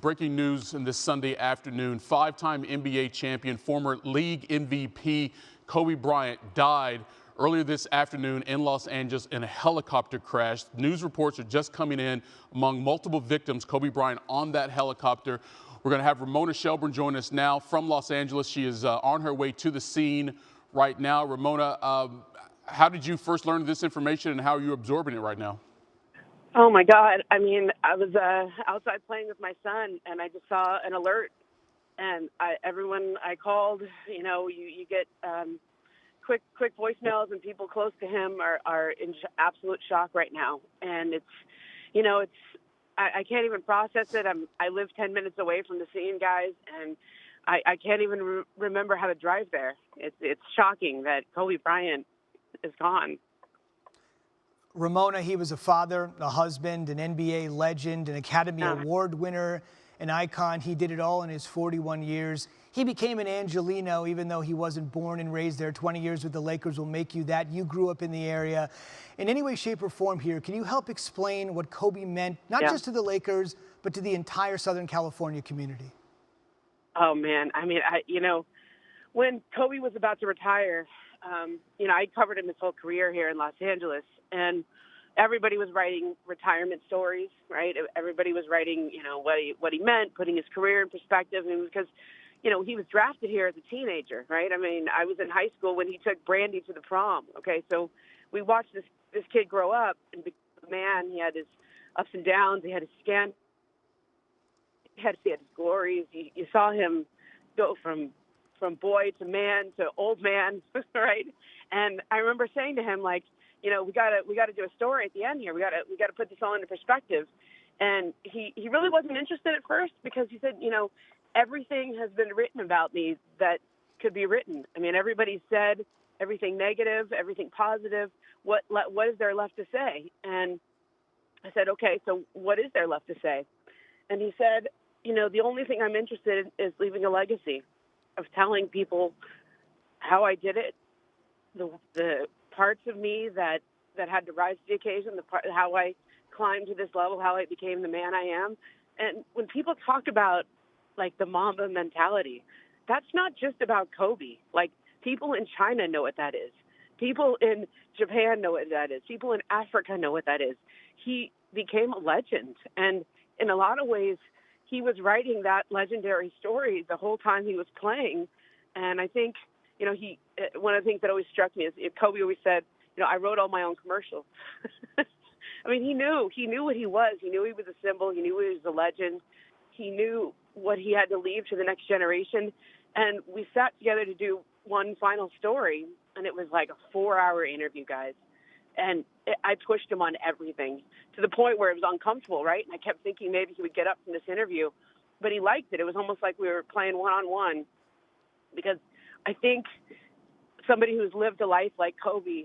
breaking news in this Sunday afternoon. Five-time NBA champion, former league MVP Kobe Bryant died earlier this afternoon in Los Angeles in a helicopter crash. News reports are just coming in among multiple victims. Kobe Bryant on that helicopter. We're going to have Ramona Shelburne join us now from Los Angeles. She is on her way to the scene right now. Ramona, how did you first learn this information and how are you absorbing it right now? Oh my God. I mean, I was outside playing with my son and I just saw an alert and everyone I called, you get quick voicemails and people close to him are in absolute shock right now. And I can't even process it. I live 10 minutes away from the scene, guys, and I can't even remember how to drive there. It's shocking that Kobe Bryant is gone. Ramona, he was a father, a husband, an NBA legend, an Academy Award winner, an icon. He did it all in his 41 years. He became an Angelino, even though he wasn't born and raised there. 20 years with the Lakers will make you that. You grew up in the area. In any way, shape, or form here, can you help explain what Kobe meant, not just to the Lakers, but to the entire Southern California community? Oh, man. I mean, when Kobe was about to retire, I covered him his whole career here in Los Angeles, and everybody was writing retirement stories, right? Everybody was writing, what he meant, putting his career in perspective, and because, he was drafted here as a teenager, right? I mean, I was in high school when he took Brandy to the prom. Okay, so we watched this kid grow up and become a man. He had his ups and downs. He had his he had his glories. You saw him go from boy to man to old man, right? And I remember saying to him, like, we got to do a story at the end here. We got to put this all into perspective. And he really wasn't interested at first because he said, everything has been written about me that could be written. I mean, everybody said everything negative, everything positive. What is there left to say? And I said, okay, so what is there left to say? And he said, the only thing I'm interested in is leaving a legacy of telling people how I did it, the parts of me that had to rise to the occasion, how I climbed to this level, how I became the man I am. And when people talk about like the Mamba mentality, that's not just about Kobe. Like people in China know what that is. People in Japan know what that is. People in Africa know what that is. He became a legend. And in a lot of ways, he was writing that legendary story the whole time he was playing. And I think, one of the things that always struck me is Kobe always said, I wrote all my own commercials. I mean, he knew what he was. He knew he was a symbol. He knew he was a legend. He knew what he had to leave to the next generation. And we sat together to do one final story, and it was like a 4-hour interview, guys. And I pushed him on everything to the point where it was uncomfortable, right? And I kept thinking maybe he would get up from this interview, but he liked it. It was almost like we were playing one-on-one because I think somebody who's lived a life like Kobe,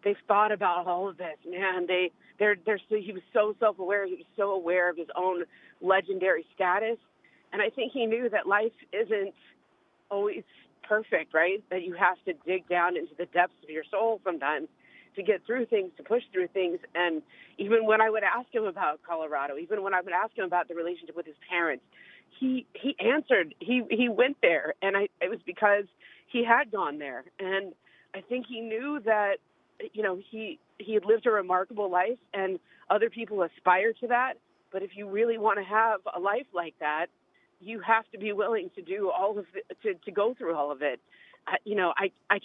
they've thought about all of this, man. He was so self-aware. He was so aware of his own legendary status. And I think he knew that life isn't always perfect, right? That you have to dig down into the depths of your soul sometimes to get through things, to push through things. And even when I would ask him about Colorado, even when I would ask him about the relationship with his parents, he answered. He went there, and it was because he had gone there. And I think he knew that, he had lived a remarkable life, and other people aspire to that. But if you really want to have a life like that, you have to be willing to do all of it, to go through all of it. I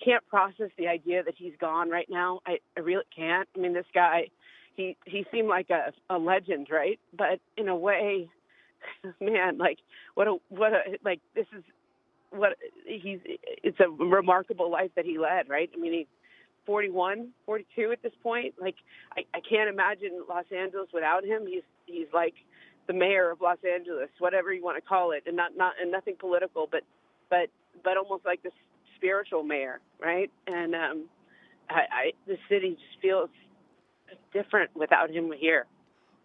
can't process the idea that he's gone right now. I really can't. I mean, this guy, he seemed like a legend, right? But in a way, man, it's a remarkable life that he led, right? I mean, he's 41, 42 at this point. Like, I can't imagine Los Angeles without him. He's like the mayor of Los Angeles, whatever you want to call it, and nothing political, but almost like this spiritual mayor, right? And the city just feels different without him here.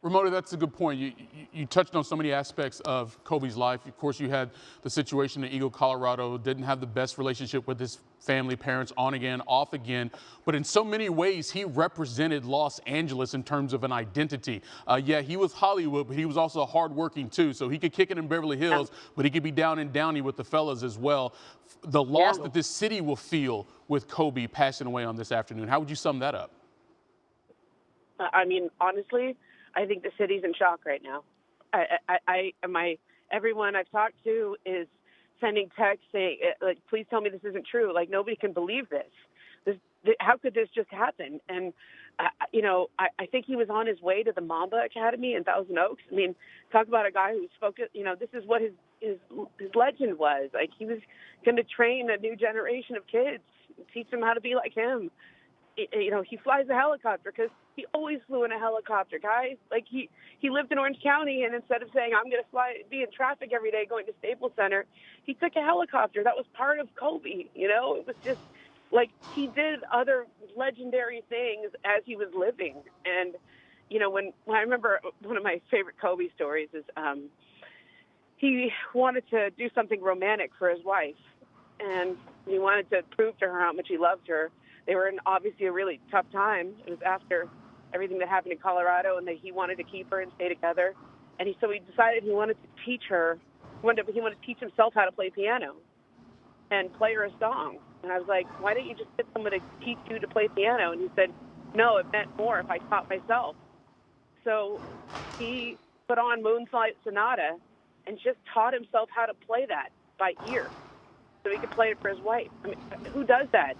Ramona, that's a good point. You touched on so many aspects of Kobe's life. Of course, you had the situation in Eagle, Colorado, didn't have the best relationship with his family, parents, on again, off again. But in so many ways, he represented Los Angeles in terms of an identity. Yeah, he was Hollywood, but he was also hardworking too. So he could kick it in Beverly Hills, but he could be down in Downey with the fellas as well. The loss that this city will feel with Kobe passing away on this afternoon, how would you sum that up? I mean, honestly, I think the city's in shock right now. Everyone I've talked to is sending texts saying, like, please tell me this isn't true. Like, nobody can believe this. How could this just happen? And, I think he was on his way to the Mamba Academy in Thousand Oaks. I mean, talk about a guy who's focused, this is what his legend was. Like, he was going to train a new generation of kids, teach them how to be like him. He flies a helicopter because he always flew in a helicopter, guys. Like, he lived in Orange County, and instead of saying, I'm going to be in traffic every day going to Staples Center, he took a helicopter. That was part of Kobe, It was just like he did other legendary things as he was living. And, when I remember one of my favorite Kobe stories is he wanted to do something romantic for his wife, and he wanted to prove to her how much he loved her. They were in obviously a really tough time. It was after everything that happened in Colorado, and that he wanted to keep her and stay together. And so he decided he wanted to teach her. He wanted to teach himself how to play piano and play her a song. And I was like, why don't you just get someone to teach you to play piano? And he said, no, it meant more if I taught myself. So he put on Moonlight Sonata and just taught himself how to play that by ear so he could play it for his wife. I mean, who does that?